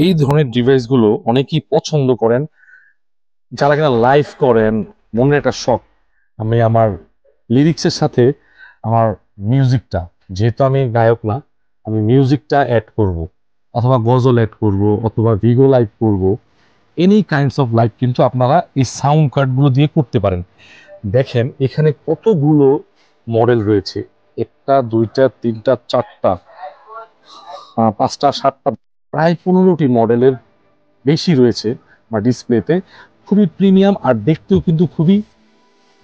এই ধরনের ডিভাইসগুলো অনেকেই পছন্দ করেন, যারা কিনা লাইভ করেন। মনের একটা শখ, আমি আমার লিরিক্সের সাথে আমার মিউজিকটা, যেহেতু আমি গায়ক না, আমি মিউজিকটা অ্যাড করব, অথবা গজল অ্যাড করব, অথবা ভিগো লাইভ করব। এনি কাইন্ডস অফ লাইভ কিন্তু আপনারা এই সাউন্ড কার্ডগুলো দিয়ে করতে পারেন। দেখেন এখানে কতগুলো মডেল রয়েছে, একটা দুইটা তিনটা চারটা পাঁচটা সাতটা, প্রায় 15টি মডেলের বেশি রয়েছে আমার ডিসপ্লেতে। খুবই প্রিমিয়াম আর দেখতেও কিন্তু খুবই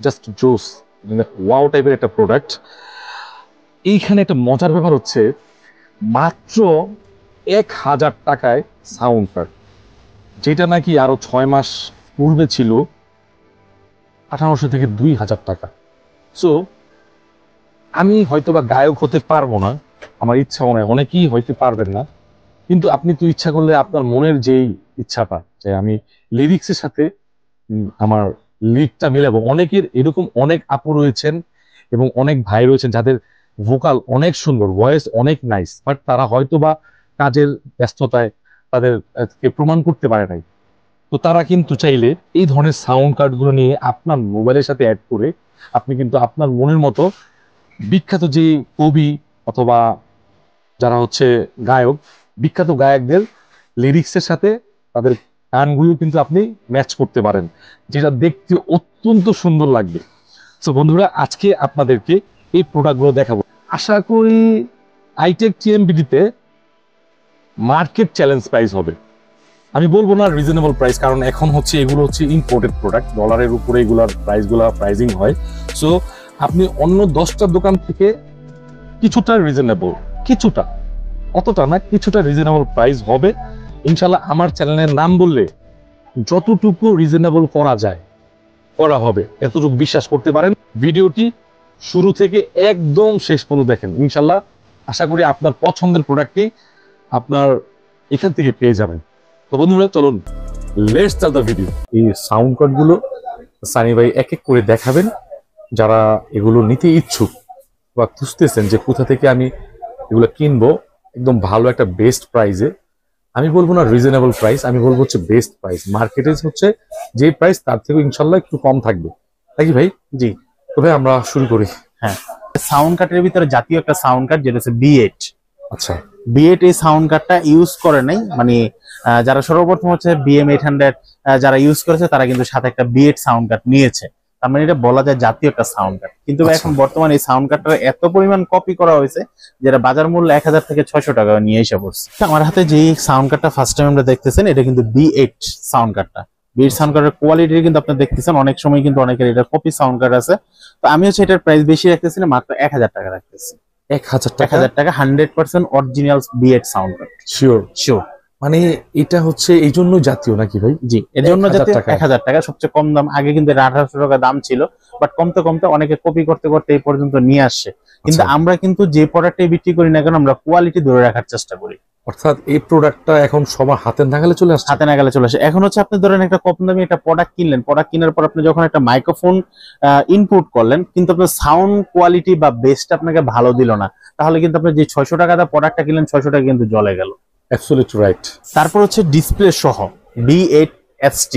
জাস্ট জোস, ওয়াও টাইপের একটা প্রোডাক্ট। এইখানে একটা মজার ব্যাপার হচ্ছে, মাত্র 1000 টাকায় সাউন্ড কার্ড, যেটা নাকি আরো 6 মাস পূর্বে ছিল 1800 থেকে 2000 টাকা। সো আমি হয়তোবা গায়ক হতে পারবো না, আমার ইচ্ছাও নয়, অনেকেই হইতে পারবেন না, কিন্তু আপনি তো ইচ্ছা করলে আপনার মনের যেই ইচ্ছাটা যে আমি লিরিক্সের সাথে আমার লিডটা মিলাবো। অনেকের এরকম অনেক আপু রয়েছেন এবং অনেক ভাই রয়েছেন যাদের ভোকাল অনেক সুন্দর, ভয়েস অনেক নাইস, বাট তারা হয়তো বা কাজের ব্যস্ততায় তাদেরকে প্রমাণ করতে পারে নাই। তো তারা কিন্তু চাইলে এই ধরনের সাউন্ড কার্ডগুলো নিয়ে আপনার মোবাইলের সাথে অ্যাড করে আপনি কিন্তু আপনার মনের মতো বিখ্যাত যে কবি অথবা যারা হচ্ছে গায়ক, বিখ্যাত গায়কদের লিরিক্সের সাথে তাদের গানগুলো কিন্তু আপনি ম্যাচ করতে পারেন, যেটা দেখতে অত্যন্ত সুন্দর লাগবে। তো বন্ধুরা, আজকে আপনাদেরকে এই প্রোডাক্টগুলো দেখাবো। আশা করি আইটেক টিএমবিডিতে মার্কেট চ্যালেঞ্জ প্রাইস হবে। আমি বলবো না রিজনেবল প্রাইস, কারণ এখন হচ্ছে এগুলো হচ্ছে ইম্পোর্টেড প্রোডাক্ট, ডলারের উপরে এগুলার প্রাইজিং হয়। সো আপনি অন্য 10টা দোকান থেকে কিছুটা রিজনেবল, কিছুটা, অতটা না, কিছুটা রিজনেবল প্রাইস হবে ইনশাল্লাহ। আমার চ্যানেলের নাম বললে যতটুকু রিজনেবল করা যায় করা হবে, এতটুকু বিশ্বাস করতে পারেন। ভিডিওটি শুরু থেকে একদম শেষ পর্যন্ত দেখেন, ইনশাল্লাহ আশা করি আপনার পছন্দের প্রোডাক্টটি আপনার এখান থেকে পেয়ে যাবেন। তো বন্ধুরা, চলুন লেটস স্টার্ট দ্য ভিডিও। এই সাউন্ড কার্ডগুলো সানি ভাই এক এক করে দেখাবেন। যারা এগুলো নিতে ইচ্ছুক বা খুঁজতেছেন যে কোথা থেকে আমি এগুলো কিনবো একদম ভালো একটা বেস্ট প্রাইসে, আমি বলবো না রিজনেবল প্রাইস, আমি বলবো হচ্ছে বেস্ট প্রাইস। মার্কেটে হচ্ছে যে প্রাইস তার থেকে ইনশাল্লাহ একটু কম থাকবে, তাই কি ভাই? জি। তো ভাই আমরা শুরু করি। হ্যাঁ, সাউন্ড কার্ডের ভিতরে জাতীয় একটা সাউন্ড কার্ড যেটা হচ্ছে B8। আচ্ছা, B8 এই সাউন্ড কার্ডটা ইউজ করে নাই, মানে যারা সর্বপ্রথম হচ্ছে BM800 যারা ইউজ করেছে তারা কিন্তু সাথে একটা B8 সাউন্ড কার্ড নিয়েছে। তার মানে এটা বলা যায় জাতীয় একটা সাউন্ড কার্ড। কিন্তু এখন বর্তমানে এই সাউন্ড কার্ডটা এত পরিমাণ কপি করা হয়েছে যেটা বাজার মূল্য 1000 থেকে 600 টাকা নিয়ে এসে পড়ছে। আমার হাতে যে সাউন্ড কার্ডটা ফার্স্ট টাইম আমরা দেখতেছেন, এটা কিন্তু B8 সাউন্ড কার্ডটা। B8 সাউন্ড কার্ডের কোয়ালিটি কিন্তু আপনি দেখতেছেন, অনেক সময় কিন্তু অনেকের এটা কপি সাউন্ড কার্ড আছে। তো আমি হচ্ছে এটার প্রাইস বেশি রাখতেছি না, মাত্র 1000 টাকা রাখতেছি। 1000 টাকা 100% original B8 sound card. Sure. মানে এটা হচ্ছে এই জন্য জাতীয় নাকি ভাই? জি, এর জন্য জাতীয় 1000 টাকা সবচেয়ে কম দাম। আগে কিন্তু 1800 টাকা দাম ছিল, বাট কমতে কমতে অনেকে কপি করতে করতে এই পর্যন্ত নিয়ে আসছে। কিন্তু আমরা কিন্তু যে প্রোডাক্টই বিক্রি করি না কেন, আমরা কোয়ালিটি ধরে রাখার চেষ্টা করি। অর্থাৎ এই প্রোডাক্টটা এখন সবার হাতের নাগালে চলে আসছে। হাতে নাগালে চলে আসে। এখন হচ্ছে আপনি ধরেন একটা কম দামি একটা প্রোডাক্ট কিনলেন, প্রোডাক্ট কেনার পর আপনি যখন একটা মাইক্রোফোন ইনপুট করলেন, কিন্তু আপনার সাউন্ড কোয়ালিটি বা বেসটা আপনাকে ভালো দিল না, তাহলে কিন্তু আপনি যে 600 টাকা দা প্রোডাক্টটা কিনলেন 600 টাকা কিন্তু জ্বলে গেল। Absolutely right. তারপর হচ্ছে ডিসপ্লে সহ B8ST।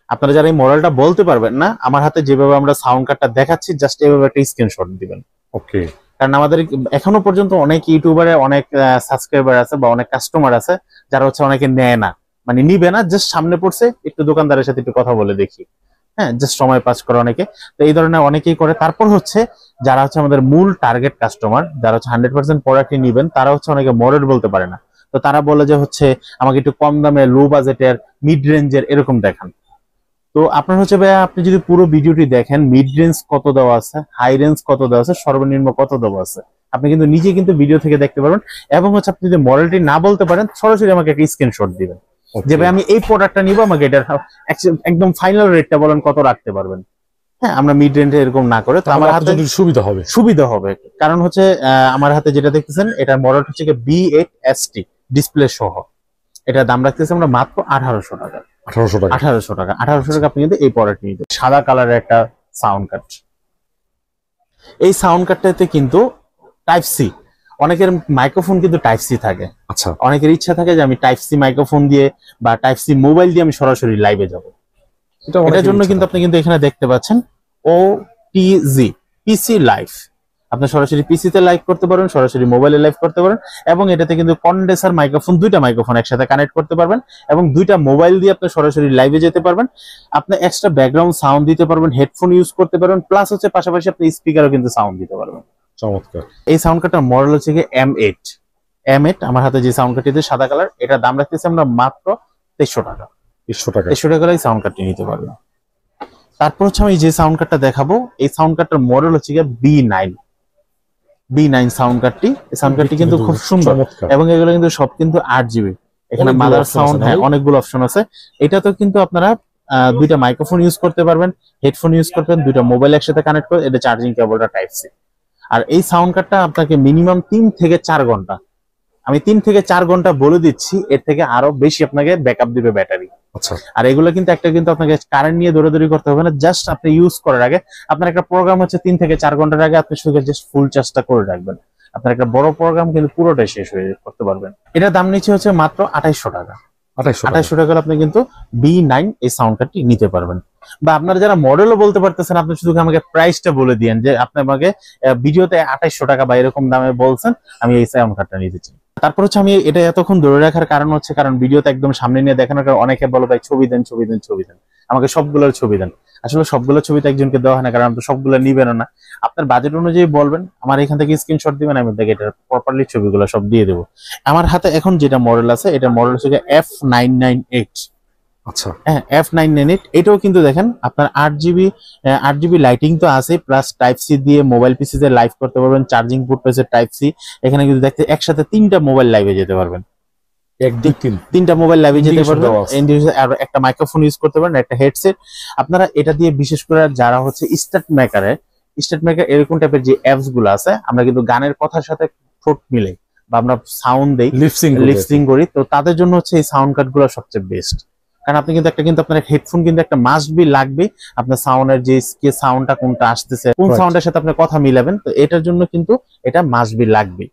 আপনারা যারা এই মডেলটা বলতে পারবেন না, আমার হাতে যেভাবে আমরা সাউন্ড কার্ডটা দেখাচ্ছি জাস্ট এইভাবে একটা স্ক্রিনশট দিবেন। ওকে। কারণ আমাদের এখনো পর্যন্ত অনেক ইউটিউবারে অনেক সাবস্ক্রাইবার আছে বা অনেক কাস্টমার আছে যারা হচ্ছে অনেকে নেয় না, মানে নিবে না, জাস্ট সামনে পড়ছে একটু দোকানদারের সাথে একটু কথা বলে দেখি, হ্যাঁ, জাস্ট সময় পাস করে অনেকে। তো এই ধরনের অনেকেই করে। তারপর হচ্ছে যারা হচ্ছে আমাদের মূল টার্গেট কাস্টমার, যারা হচ্ছে 100% প্রোডাক্টই নিবেন, তারা হচ্ছে অনেকে মডেল বলতে পারে না। তো তারা বলে যে হচ্ছে আমাকে একটু কম দামে, লো বাজেটের, মিড রেঞ্জের এরকম দেখান। তো আপনার হচ্ছে ভাইয়া, আপনি যদি পুরো ভিডিওটি দেখেন, মিড রেঞ্জ কত দেওয়া আছে, হাই রেঞ্জ কত দেওয়া আছে, সর্বনিম্ন কত দেওয়া আছে, আপনি কিন্তু নিজে কিন্তু ভিডিও থেকে দেখতে পারবেন। এবং হচ্ছে আপনি যদি মডেলটি না বলতে পারেন, সরাসরি আমাকে একটা স্ক্রিনশট দিবেন যে ভাই আমি এই প্রোডাক্টটা নিব, আমাকে এটার একদম ফাইনাল রেটটা বলেন কত রাখতে পারবেন। হ্যাঁ, আমরা মিড রেঞ্জে এরকম না করে, তো আমার হাতে সুবিধা হবে। কারণ হচ্ছে আমার হাতে যেটা দেখতেছেন, এটার মডেল হচ্ছে B8ST ডিসপ্লে সহ। এটার দাম রাখতেছি আমরা মাত্র 1800 টাকা। 1800 টাকা আপনি কিন্তু এই প্রোডাক্ট নিতে। সাদা কালারের একটা সাউন্ড কার্ড। এই সাউন্ড কার্ডটাতে কিন্তু টাইপ সি, অনেকের মাইক্রোফোন কিন্তু টাইপ সি থাকে, আচ্ছা অনেকের ইচ্ছা থাকে যে আমি টাইপ সি মাইক্রোফোন দিয়ে বা টাইপ সি মোবাইল দিয়ে আমি সরাসরি লাইভে যাব। এটার জন্য কিন্তু আপনি কিন্তু এখানে দেখতে পাচ্ছেন ওটিজি পিসি লাইভ। আপনি সরাসরি পিসিতে লাইভ করতে পারবেন, সরাসরি মোবাইলে লাইভ করতে পারেন, এবং এটাতে কিন্তু কন্ডেন্সার মাইক্রোফোন, দুইটা মাইক্রোফোন একসাথে কানেক্ট করতে পারবেন, এবং দুইটা মোবাইল দিয়ে আপনি সরাসরি লাইভে যেতে পারবেন। আপনি এক্সট্রা ব্যাকগ্রাউন্ড সাউন্ড দিতে পারবেন, হেডফোন ইউজ করতে পারবেন, প্লাস হচ্ছে পাশাপাশি আপনি স্পিকারও কিন্তু সাউন্ড দিতে পারবেন। চমৎকার। এই সাউন্ড কার্ডটার মডেল হচ্ছে কি M8 আমার হাতে যে সাউন্ড কার্ডটি সাদা কালার, এটার দাম রাখতেছি আমরা মাত্র 2300 টাকা। 2300 টাকা এই সাউন্ড কার্ডটি নিতে পারবেন। তারপর হচ্ছে আমি যে সাউন্ড কার্ডটা দেখাবো, এই সাউন্ড কার্ডটার মডেল হচ্ছে গিয়ে B9 সাউন্ড কার্ডটি। এই সাউন্ড কার্ডটি কিন্তু খুব সুন্দর, এবং এগুলো কিন্তু সব কিন্তু 8GB। এখানে মাদার সাউন্ড, হ্যাঁ অনেকগুলো অপশন আছে। এটা তো কিন্তু আপনারা দুইটা মাইক্রোফোন ইউজ করতে পারবেন, হেডফোন ইউজ করতে পারবেন, দুইটা মোবাইল একসাথে কানেক্ট করে, এটা চার্জিং কেবলটা টাইপ সি। আর এই সাউন্ড কার্ডটা আপনাকে মিনিমাম 3 থেকে 4 ঘন্টা, আমি 3 থেকে 4 ঘন্টা বলে দিচ্ছি, এর থেকে আরো বেশি আপনাকে ব্যাকআপ দিবে ব্যাটারি। আচ্ছা, আর এগুলো কিন্তু আপনাকে কারেন্ট নিয়ে দৌড়াদৌড়ি করতে হবে না, জাস্ট আপনি ইউজ করার আগে আপনার একটা প্রোগ্রাম হচ্ছে 3 থেকে 4 ঘন্টার আগে আপনি শুধু জাস্ট ফুল চার্জটা করে রাখবেন, আপনার একটা বড় প্রোগ্রাম কিন্তু পুরোটাই শেষ হয়ে করতে পারবেন। এটার দাম নিচ্ছে হচ্ছে মাত্র 2800 টাকা। 2800 টাকা আপনি কিন্তু B9 এই সাউন্ড কার্ডটি নিতে পারবেন। বা আপনারা যারা মডেলও বলতে পারতেছেন, আপনি শুধু আমাকে প্রাইসটা বলে দিয়েন যে আপনি আমাকে ভিডিওতে 2800 টাকা বা এরকম দামে বলছেন, আমি এই সাউন্ড কার্ডটা নিতে চাই। তারপর হচ্ছে আমি এটা এতক্ষণ ধরে রাখার কারণ হচ্ছে, কারণ ভিডিওতে একদম সামনে নিয়ে দেখানোর কারণে অনেকে বলো ভাই ছবি দেন, আমাকে সবগুলোর ছবি দেন। আসলে সবগুলো ছবি তো একজনকে দেওয়া হয় না, কারণ আপনি সবগুলো নিবেন না। আপনার বাজেট অনুযায়ী বলবেন, আমার এখান থেকে স্ক্রিনশট দিবেন, আমি দেখে এটা প্রপারলি ছবিগুলো সব দিয়ে দেবো। আমার হাতে এখন যেটা মডেল আছে, এটা মডেল হচ্ছে F998। আচ্ছা, হ্যাঁ F998, এটাও কিন্তু দেখেন আপনার 8GB লাইটিং তো আছে, প্লাস টাইপ সি দিয়ে মোবাইল পিসিতে লাইভ করতে পারবেন, চার্জিং পোর্ট পেয়েছে টাইপ সি। এখানে কিন্তু দেখতে একসাথে 3টা মোবাইল লাইভে যেতে পারবেন, 1 2 3 3টা মোবাইল লাইভে যেতে পারবেন, আর একটা মাইক্রোফোন ইউজ করতে পারেন, একটা হেডসেট। আপনারা এটা দিয়ে বিশেষ করে যারা হচ্ছে স্টার্ট মেকার এরকম টাইপের যে অ্যাপস গুলো আছে, আমরা কিন্তু গানের কথার সাথে ঠোঁট মিলে বা আমরা সাউন্ড দেই, লিপসিং করি, তো তাদের জন্য হচ্ছে এই সাউন্ড কার্ড গুলো সবচেয়ে বেস্ট। কারণ আপনি কিন্তু আপনার হেডফোন কিন্তু একটা মাস্ট বি লাগবে, আপনার সাউন্ডের যে সাউন্ডটা কোনটা আসতেছে, কোন সাউন্ডের সাথে আপনি কথা মিলাবেন, তো এটার জন্য কিন্তু এটা মাস্ট বি লাগবে।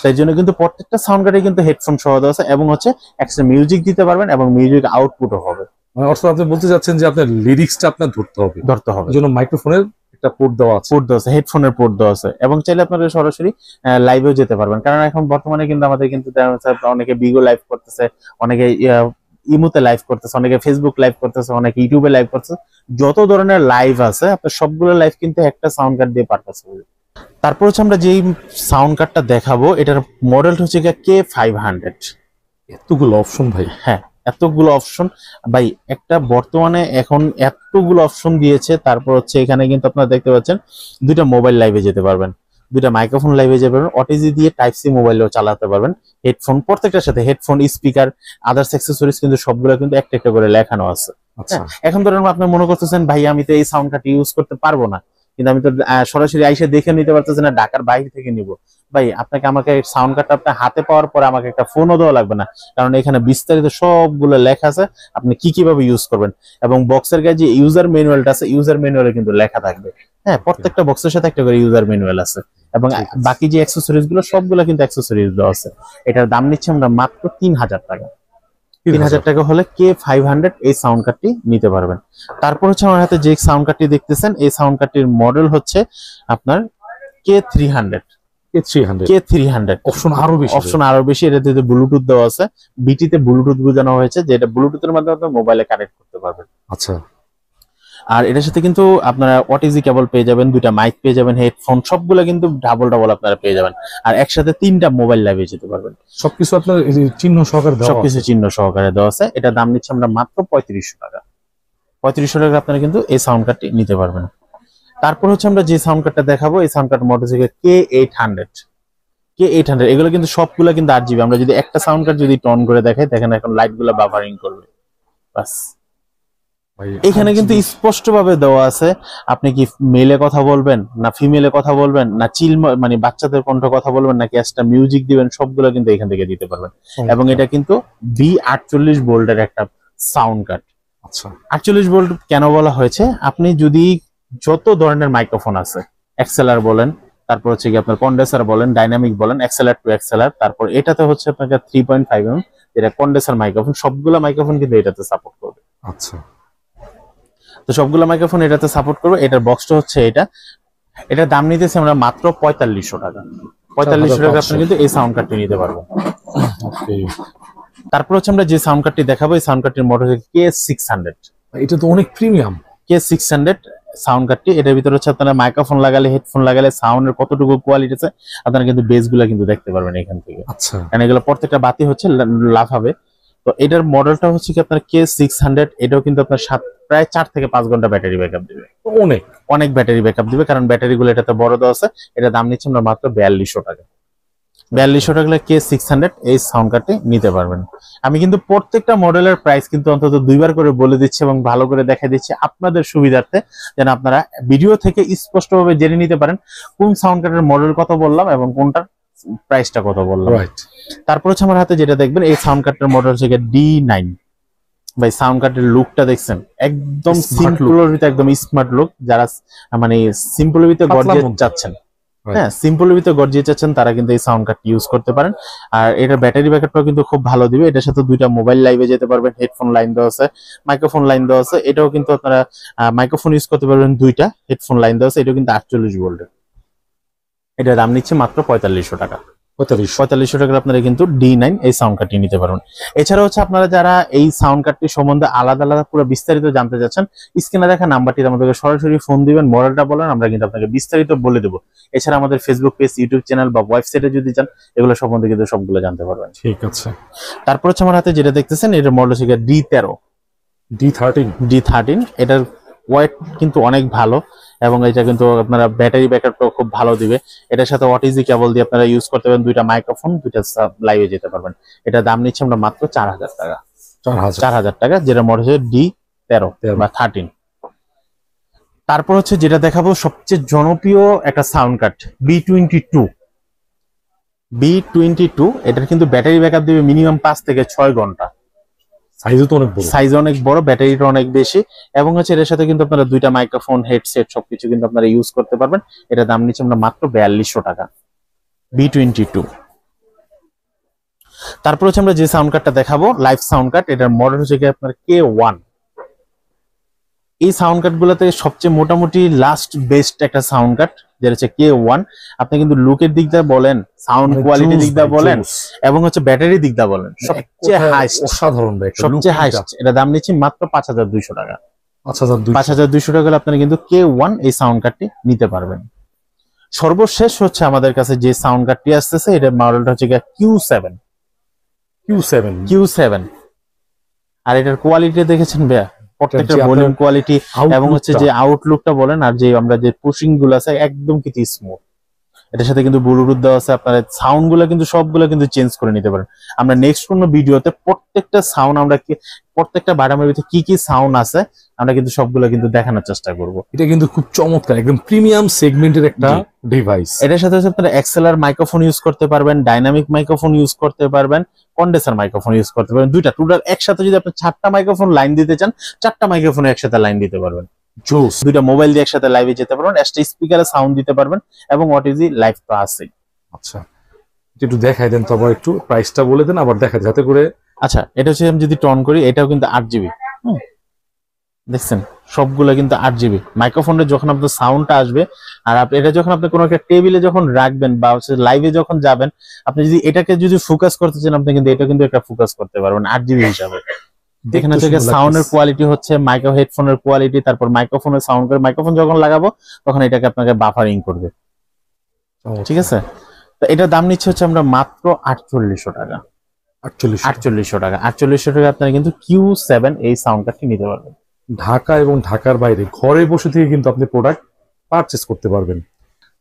তাই জন্য কিন্তু প্রত্যেকটা সাউন্ড কার্ডে কিন্তু হেডফোন সহ দেওয়া আছে, এবং হচ্ছে এক্সট্রা মিউজিক দিতে পারবেন, এবং মিউজিক আউটপুটও হবে। মানে অর্থাৎ আপনি বলতে চাচ্ছেন যে আপনার লিরিক্সটা আপনার ধরতে হবে, এই জন্য মাইক্রোফোনের একটা পোর্ট দেওয়া আছে, হেডফোনের পোর্ট দেওয়া আছে, এবং চাইলে আপনারা সরাসরি লাইভেও যেতে পারবেন। কারণ এখন বর্তমানে কিন্তু আমাদের কিন্তু অনেকে বিগো লাইভ করতেছে, অনেকে ইমোতে লাইভ করতেছে, অনেকে ফেসবুক লাইভ করতেছে, অনেকে ইউটিউবে লাইভ করতেছে। যত ধরনের লাইভ আছে আপনার সবগুলো লাইভ কিন্তু একটা সাউন্ড কার্ড দিয়ে পারপাস হবে। তারপর হচ্ছে আমরা যেই সাউন্ড কার্ডটা দেখাবো, এটার মডেল হচ্ছে K500। এতগুলো অপশন ভাই, হ্যাঁ এতগুলো অপশন ভাই, একটা বর্তমানে এখন এতগুলো অপশন দিয়েছে। তারপর হচ্ছে এখানে কিন্তু আপনারা দেখতে পাচ্ছেন দুইটা মোবাইল লাইভে যেতে পারবেন, দুইটা মাইক্রোফোন লাইভে যেতে পারবেন, ওটিজি দিয়ে টাইপ সি মোবাইলেও চালাতে পারবেন, হেডফোন প্রত্যেকটার সাথে হেডফোন, স্পিকার, আদার্স অ্যাক্সেসরিজ কিন্তু সবগুলো কিন্তু একটা একটা করে লেখানো আছে। এখন ধরেন আপনি মনে করতেছেন ভাই আমি তো এই সাউন্ড কার্ড ইউজ করতে পারবো না, কিন্তু আমি তো সরাসরি আইসে দেখে নিতে পারতেছি না, ঢাকার বাইরে থেকে নিব। ভাই আমাকে সাউন্ড কার্ডটা আপনার হাতে পাওয়ার পরে আমাকে একটা ফোনও দেওয়া লাগবে না, কারণ এখানে বিস্তারিত সবগুলো লেখা আছে আপনি কিভাবে ইউজ করবেন, এবং বক্সের গায়ে যে ইউজার ম্যানুয়ালটা আছে, ইউজার ম্যানুয়ালে কিন্তু লেখা থাকবে। হ্যাঁ প্রত্যেকটা বক্সের সাথে একটা করে ইউজার ম্যানুয়াল আছে, এবং বাকি যে অ্যাক্সেসরিজ গুলো সবগুলো কিন্তু অ্যাক্সেসরিজ দেওয়া আছে। এটার দাম নিচ্ছে আমরা মাত্র 3000 টাকা। 3000 টাকা হলে K500 এই সাউন্ড কার্ডটি নিতে পারবেন। তারপর হচ্ছে আমার হাতে যে সাউন্ড কার্ডটি দেখতেছেন, এই সাউন্ড কার্ডটির মডেল হচ্ছে আপনার K300। অপশন আরো বেশি, এটাতে ব্লুটুথ দেওয়া আছে, বিটিতে ব্লুটুথ বোঝানো হয়েছে, যেটা ব্লুটুথের মাধ্যমে আপনি মোবাইলে কানেক্ট করতে পারবেন। আচ্ছা, আর এটার সাথে কিন্তু আপনারা ওটিজি কেবল পেয়ে যাবেন, দুইটা মাইক পেয়ে যাবেন, হেডফোন সবগুলো কিন্তু ডাবল আপনারা পেয়ে যাবেন, আর একসাথে 3টা মোবাইল লাইভে যেতে পারবেন। সবকিছু আপনার চিহ্ন সহকারে দেওয়া, সবকিছু চিহ্ন সহকারে দেওয়া আছে। এটা দাম নিচ্ছে আমরা মাত্র 3500 টাকা। 3500 টাকা আপনারা কিন্তু এই সাউন্ড কার্ডটি নিতে পারবেন। তারপর হচ্ছে আমরা যে সাউন্ড কার্ডটা দেখাবো, এই সাউন্ড কার্ড মডেল হচ্ছে K800। এগুলো কিন্তু সবগুলো কিন্তু 8GB। আমরা যদি একটা সাউন্ড কার্ড যদি টন করে দেখাই, দেখেন এখন লাইট গুলো বাফারিং করবে, বাস। এখানে কিন্তু স্পষ্ট ভাবে দেওয়া আছে আপনি কি মেলে কথা বলবেন, না ফিমেলে কথা বলবেন, না চিল মানে বাচ্চাদের কণ্ঠ কথা বলবেন, নাকি একটা মিউজিক দিবেন, সবগুলো কিন্তু এখান থেকে দিতে পারবেন। এবং এটা কিন্তু B48 ভোল্টের একটা সাউন্ড কার্ড। আচ্ছা, 48 ভোল্ট কেন বলা হয়েছে, আপনি যদি যত ধরনের মাইক্রোফোন আছে, এক্সএলআর বলেন, তারপর হচ্ছে কি আপনার কন্ডেন্সার বলেন, ডাইনামিক বলেন, এক্সেলার টু এক্সেলার, তারপর এটাতে হচ্ছে আপনাকে 3.5 mm যেটা কন্ডেন্সার মাইক্রোফোন, সবগুলো মাইক্রোফোন কিন্তু এটাতে সাপোর্ট করবে। আচ্ছা, তো সবগুলো মাইক্রোফোন এটাতে সাপোর্ট করবে। এটার বক্সটা হচ্ছে এটার দাম নিতেছে আমরা মাত্র 4500 টাকা। 4500 টাকা আপনি কিন্তু এই সাউন্ড কার্ডটি নিতে পারবেন। তারপর হচ্ছে আমরা যে সাউন্ড কার্ডটি দেখাবো, এই সাউন্ড কার্ডটির মডেল হচ্ছে K600। এটা তো অনেক প্রিমিয়াম। K600 সাউন্ড কার্ডটি, এটার ভিতরে হচ্ছে আপনারা মাইক্রোফোন লাগালে, হেডফোন লাগালে সাউন্ডের কতটুকু কোয়ালিটি আছে আপনারা কিন্তু বেসগুলো কিন্তু দেখতে পারবেন এখান থেকে। আচ্ছা, কারণ এগুলো প্রত্যেকটা বাতি হচ্ছে লাফাবে। তো এটার মডেলটা হচ্ছে কি আপনার K600, এটাও কিন্তু আপনার প্রায় 4 থেকে 5 ঘন্টা ব্যাটারি ব্যাকআপ দিবে। অনেক ব্যাটারি ব্যাকআপ দিবে, কারণ ব্যাটারিগুলো এটাতে বড় দেওয়া আছে। এটা দাম নিচ্ছে আমরা মাত্র 4200 টাকা। 4200 টাকা K600 এই সাউন্ড কার্ডটি নিতে পারবেন। আমি কিন্তু প্রত্যেকটা মডেলের প্রাইস কিন্তু অন্তত 2বার করে বলে দিচ্ছি এবং ভালো করে দেখাই দিচ্ছি আপনাদের সুবিধার্থে, যেন আপনারা ভিডিও থেকে স্পষ্টভাবে জেনে নিতে পারেন কোন সাউন্ড কার্ডের মডেল কত বললাম এবং কোনটার প্রাইসটা কত বললাম। তারপর হচ্ছে আমার হাতে যেটা দেখবেন, এই সাউন্ড কার্ডের মডেল হচ্ছে D9। ভাই সাউন্ড কার্ডের লুকটা দেখছেন, একদম সিম্পলের ভিতরে একদম স্মার্ট লুক। যারা মানে সিম্পলের ভিতরে গর্জিয়াস চাচ্ছেন, হ্যাঁ সিম্পলের ভিতরে গর্জিয়াস চাচ্ছেন, তারা কিন্তু এই সাউন্ড কার্ডটি ইউজ করতে পারেন। আর এটার ব্যাটারি ব্যাকআপটাও কিন্তু খুব ভালো দিবে। এটার সাথে 2টা মোবাইল লাইভে যেতে পারবেন, হেডফোন লাইন দেওয়া আছে, মাইক্রোফোন লাইন দেওয়া আছে। এটাও কিন্তু আপনারা মাইক্রোফোন ইউজ করতে পারবেন 2টা, হেডফোন লাইন দেওয়া আছে। এটাও কিন্তু 48 ভোল্টের। এটার দাম নিচ্ছে মাত্র 4500 টাকা। 4500 টাকা আপনারা কিন্তু D9 এই সাউন্ড কার্ডটি নিতে পারবেন। এছাড়া হচ্ছে আপনারা যারা এই সাউন্ড কার্ডটি সম্বন্ধে আলাদা আলাদা পুরো বিস্তারিত জানতে চাচ্ছেন, স্ক্রিনে দেখা নাম্বারটিতে আমাদেরকে সরাসরি ফোন দিবেন, মডেলটা বলেন, আমরা কিন্তু আপনাকে বিস্তারিত বলে দেবো। এছাড়া আমাদের ফেসবুক পেজ, ইউটিউব চ্যানেল বা ওয়েবসাইটে যদি যান, এগুলো সম্বন্ধে কিন্তু সবগুলো জানতে পারবেন। ঠিক আছে। তারপর হচ্ছে আমার হাতে যেটা দেখতেছেন, এটার মডেল হচ্ছে D13। এটার ওয়েট কিন্তু অনেক ভালো এবং এটা কিন্তু আপনারা ব্যাটারি ব্যাকআপটাও খুব ভালো দিবে। এটার সাথে ওটিজি কেবল দিয়ে আপনারা ইউজ করতে পারবেন, 2টা মাইক্রোফোন, 2টা লাইভে যেতে পারবেন। এটা দাম নিচ্ছে আমরা মাত্র 4000 টাকা। 4000 টাকা, যেটা মডেল হচ্ছে D13 বা 13। তারপর হচ্ছে যেটা দেখাবো সবচেয়ে জনপ্রিয় একটা সাউন্ড কার্ড B22। এটার কিন্তু ব্যাটারি ব্যাকআপ দিবে মিনিমাম 5 থেকে 6 ঘন্টা। সাইজ অনেক বড়, ব্যাটারিটা অনেক বেশি এবং হচ্ছে এর সাথে কিন্তু আপনারা 2টা মাইক্রোফোন, হেডসেট সবকিছু কিন্তু আপনারা ইউজ করতে পারবেন। এটা দাম নিচ্ছে আমরা মাত্র 4200 টাকা। B22। তারপর হচ্ছে আমরা যে সাউন্ড কার্ডটা দেখাবো, লাইভ সাউন্ড কার্ড, এটার মডেল হচ্ছে কি আপনার K1। এই সাউন্ড কার্ড গুলোতে সবচেয়ে মোটামুটি লাস্ট বেস্ট একটা সাউন্ড কার্ড, যেটা হচ্ছে K1। আপনি কিন্তু লুকের দিক দিয়ে বলেন, সাউন্ড কোয়ালিটি দিক দিয়ে বলেন এবং হচ্ছে ব্যাটারি দিক দিয়ে বলেন, সবচেয়ে হাইস্ট, অসাধারণ, সবচেয়ে হাইস্ট। এটা দাম নিচ্ছে মাত্র 5200 টাকা। 5200 টাকা আপনারা কিন্তু K1 এই সাউন্ড কার্ডটি নিতে পারবেন। সর্বশেষ হচ্ছে আমাদের কাছে যে সাউন্ড কার্ডটি আসতেছে, এটার মডেলটা হচ্ছে Q7। আর এটার কোয়ালিটি দেখেছেন ভাইয়া, প্রত্যেকটা ভলিউম কোয়ালিটি এবং হচ্ছে যে আউটলুকটা বলেন আর যে আমরা যে পুশিং গুলো আছে একদম কিন্তু স্মুথ। এটার সাথে কিন্তু ব্লুটুথ দেওয়া আছে, আপনারা সাউন্ড গুলো কিন্তু সবগুলো কিন্তু চেঞ্জ করে নিতে পারেন। আমরা নেক্সট কোনো ভিডিওতে প্রত্যেকটা সাউন্ড আমরা প্রত্যেকটা বাটামের ভিতরে কি কি সাউন্ড আছে আমরা কিন্তু সবগুলো কিন্তু দেখানোর চেষ্টা করব। এটা কিন্তু খুব চমৎকার, একদম প্রিমিয়াম সেগমেন্টের একটা ডিভাইস। এটার সাথে আপনারা এক্সেলার মাইক্রোফোন ইউজ করতে পারবেন, ডাইনামিক মাইক্রোফোন ইউজ করতে পারবেন, কন্ডেন্সার মাইক্রোফোন ইউজ করতে পারবেন। 2টা টোটাল একসাথে যদি আপনি 4টা মাইক্রোফোন লাইন দিতে চান, 4টা মাইক্রোফোন একসাথে লাইন দিতে পারবেন। 2টা মোবাইল দিয়ে একসাথে লাইভে যেতে পারবেন, একটা স্পিকারে সাউন্ড দিতে পারবেন এবং ওটিজি লাইভ তো আছে। আচ্ছা, একটু দেখাই দেন তো, আবার একটু প্রাইসটা বলে দেন, আবার দেখা যাতে করে। আচ্ছা, এটা হচ্ছে আমি যদি টন করি, এটাও কিন্তু 8GB। দেখছেন সবগুলো কিন্তু 8GB। মাইক্রোফোনের যখন আপনার সাউন্ডটা আসবে আর এটা যখন আপনি কোনো একটা টেবিলে যখন রাখবেন বা লাইভে যখন যাবেন, আপনি যদি এটাকে যদি ফোকাস করতে চান, আপনি কিন্তু এটা কিন্তু একটা ফোকাস করতে পারবেন 8GB হিসাবে। এখানে থেকে সাউন্ডের কোয়ালিটি হচ্ছে মাইক্রো হেডফোনের কোয়ালিটি, তারপর মাইক্রোফোনের সাউন্ড করে মাইক্রোফোন যখন লাগাবো তখন এটাকে আপনাকে বাফারিং করবে। ঠিক আছে, তো এটার দাম নিচ্ছে হচ্ছে আমরা মাত্র 4800 টাকা। 4800 টাকা। 4800 টাকা আপনারা কিন্তু Q7 এই সাউন্ড কার্ডটি নিতে পারবেন। ঢাকা এবং ঢাকার বাইরে ঘরে বসে থেকে কিন্তু আপনি প্রোডাক্ট পারচেজ করতে পারবেন।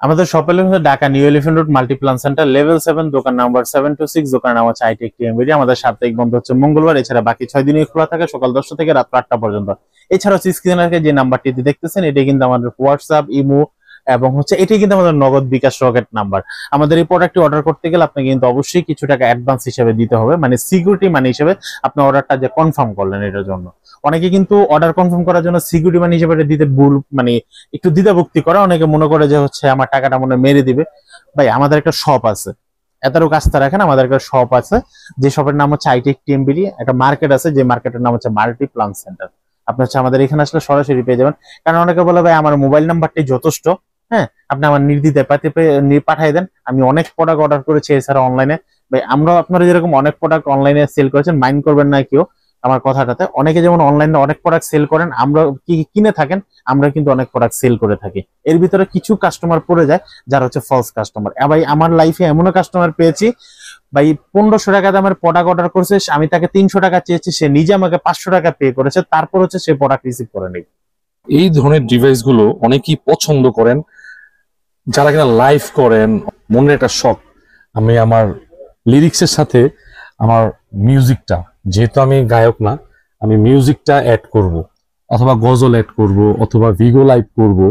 আমাদের শপের লোকেশন হচ্ছে Dhaka new elephant road Multiplan centre level 7, দোকান নাম্বার 726, দোকান নাম হচ্ছে আইটেক টিএমবিডি। আমাদের সাপ্তাহিক বন্ধ হচ্ছে মঙ্গলবার, এছাড়া বাকি 6 দিনই খোলা থাকে সকাল 10টা থেকে রাত 8টা পর্যন্ত। এছাড়া স্ক্রিনে যে নাম্বারটি দেখতেছেন, এটি কিন্তু আমাদের হোয়াটসঅ্যাপ, ইমো এবং হচ্ছে এটি কিন্তু আমাদের নগদ বিকাশ রকেট নাম্বার। আমাদের এই প্রোডাক্টটি অর্ডার করতে গেলে আপনাকে কিন্তু অবশ্যই কিছু টাকা অ্যাডভান্স হিসেবে দিতে হবে, মানে সিকিউরিটি মানি হিসেবে আপনি অর্ডারটা যে কনফার্ম করলেন এটার জন্য। অনেকে কিন্তু অর্ডার কনফার্ম করার জন্য সিকিউরিটি মানি হিসেবে দিতে ভুল, মানে একটু দ্বিধাভক্তি করে, অনেকে মনে করে যে হচ্ছে আমার টাকাটা মনে মেরে দিবে। ভাই আমাদের একটা শপ আছে, এতটুকু আস্থা রাখেন, আমাদের একটা শপ আছে, যে শপের নাম হচ্ছে আইটেক টিএমবিডি। একটা মার্কেট আছে, যে মার্কেটের নাম হচ্ছে মাল্টি প্লান সেন্টার। আপনি হচ্ছে আমাদের এখানে আসলে সরাসরি পেয়ে যাবেন। কারণ অনেকে বলে ভাই আমার মোবাইল নাম্বারটাই যথেষ্ট, হ্যাঁ আপনি আমার নির্দ্বিধায় পাঠিয়ে দেন, আমি অনেক প্রোডাক্ট অর্ডার করেছি এছাড়া অনলাইনে। ভাই আমরা আপনারা যেরকম অনেক প্রোডাক্ট অনলাইনে সেল করেছেন, মাইন্ড করবেন না কেউ আমার কথাটাতে। অনেকে যেমন অনলাইনে অনেক প্রোডাক্ট সেল করেন, আমরা কি কিনে থাকেন, আমরা কিন্তু অনেক প্রোডাক্ট সেল করে থাকি। এর ভিতরে কিছু কাস্টমার পড়ে যায় যারা হচ্ছে ফলস কাস্টমার। ভাই আমার লাইফে এমনও কাস্টমার পেয়েছি ভাই 1500 টাকা দামের প্রোডাক্ট অর্ডার করেছে, আমি তাকে 300 টাকা চেয়েছি, সে নিজে আমাকে 500 টাকা পে করেছে, তারপর হচ্ছে সে প্রোডাক্ট রিসিভ করে নেই। এই ধরনের ডিভাইস গুলো অনেকেই পছন্দ করেন, যারা কিনা লাইভ করেন। মনের একটা শখ, আমি আমার লিরিক্সের সাথে আমার মিউজিকটা, যেহেতু আমি গায়ক না, আমি মিউজিকটা অ্যাড করব, অথবা গজল অ্যাড করব, অথবা ভিগো লাইভ করব।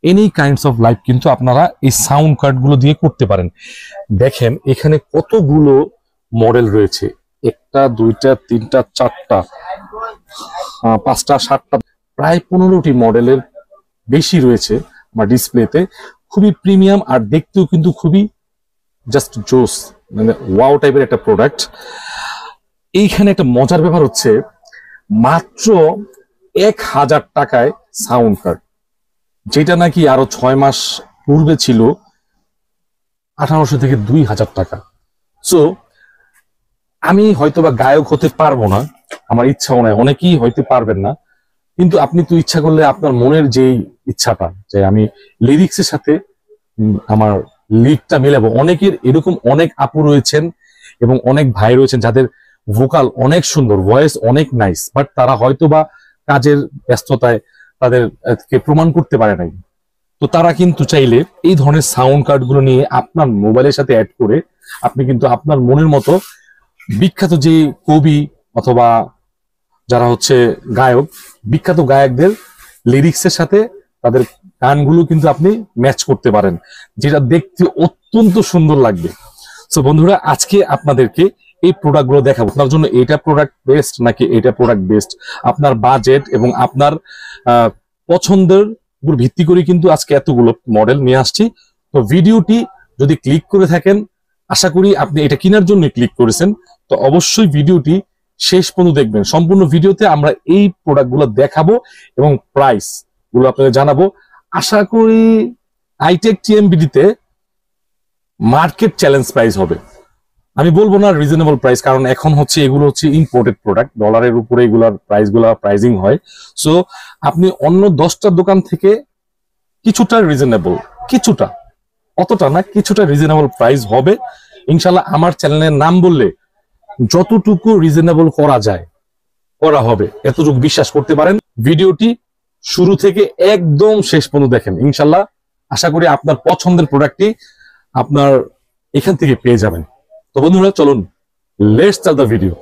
এনি কাইন্ডস অফ লাইভ কিন্তু আপনারা এই সাউন্ড কার্ড গুলো দিয়ে করতে পারেন। দেখেন এখানে কতগুলো মডেল রয়েছে, একটা দুইটা তিনটা চারটা পাঁচটা সাতটা, প্রায় 15টি মডেলের বেশি রয়েছে আমার ডিসপ্লেতে। খুবই প্রিমিয়াম আর দেখতেও কিন্তু খুবই জাস্ট জোস, মানে ওয়াও টাইপের একটা প্রোডাক্ট। এইখানে একটা মজার ব্যাপার হচ্ছে মাত্র 1000 টাকায় সাউন্ড কার্ড, যেটা নাকি আরো 6 মাস পূর্বে ছিল 1800 থেকে 2000 টাকা। সো আমি হয়তোবা গায়ক হতে পারবো না, আমার ইচ্ছাও নাই, অনেকেই হইতে পারবেন না, কিন্তু আপনি তো ইচ্ছা করলে আপনার মনের যেই ইচ্ছাটা যে আমি লিরিক্সের সাথে আমার লিডটা মেলাবো। অনেকের এরকম অনেক আপু রয়েছেন এবং অনেক ভাই রয়েছেন যাদের ভোকাল অনেক সুন্দর, ভয়েস অনেক নাইস, বাট তারা হয়তোবা কাজের ব্যস্ততায় তাদেরকে প্রমাণ করতে পারে নাই। তো তারা কিন্তু চাইলে এই ধরনের সাউন্ড কার্ড গুলো নিয়ে আপনার মোবাইলের সাথে অ্যাড করে আপনি কিন্তু আপনার মনের মতো বিখ্যাত যে কবি অথবা যারা হচ্ছে গায়ক, বিখ্যাত গায়কদের লিরিক্সের সাথে তাদের গানগুলো কিন্তু আপনি ম্যাচ করতে পারেন, যেটা দেখতে অত্যন্ত সুন্দর লাগবে। সো বন্ধুরা, আজকে আপনাদেরকে এই প্রোডাক্ট গুলো দেখাবো। আপনার জন্য এটা প্রোডাক্ট বেস্ট নাকি এটা প্রোডাক্ট বেস্ট, আপনার বাজেট এবং আপনার পছন্দের উপর ভিত্তি করে কিন্তু আজকে এতগুলো মডেল নিয়ে আসছি। তো ভিডিওটি যদি ক্লিক করে থাকেন, আশা করি আপনি এটা কেনার জন্য ক্লিক করেছেন, তো অবশ্যই ভিডিওটি শেষ পর্যন্ত দেখবেন। সম্পূর্ণ ভিডিওতে আমরা এই প্রোডাক্ট গুলো দেখাবো এবং প্রাইস গুলো আপনাদের জানাবো। আশা করি আইটেক টিএমবিডিতে মার্কেট চ্যালেঞ্জ প্রাইস হবে, আমি বলবো না রিজনেবল প্রাইস, কারণ এখন হচ্ছে এগুলো হচ্ছে ইম্পোর্টেড প্রোডাক্ট, ডলারের উপরে এগুলার প্রাইজিং হয়। সো আপনি অন্য 10টা দোকান থেকে কিছুটা রিজনেবল, কিছুটা, অতটা না, কিছুটা রিজনেবল প্রাইস হবে ইনশাল্লাহ। আমার চ্যানেলের নাম বললে যতটুকু রিজনেবল করা যায় করা হবে, এতটুকু বিশ্বাস করতে পারেন। ভিডিওটি শুরু থেকে একদম শেষ পর্যন্ত দেখেন, ইনশাল্লাহ আশা করি আপনার পছন্দের প্রোডাক্টটি আপনার এখান থেকে পেয়ে যাবেন। তো বন্ধুরা চলুন, লেটস স্টার্ট দ্য ভিডিও।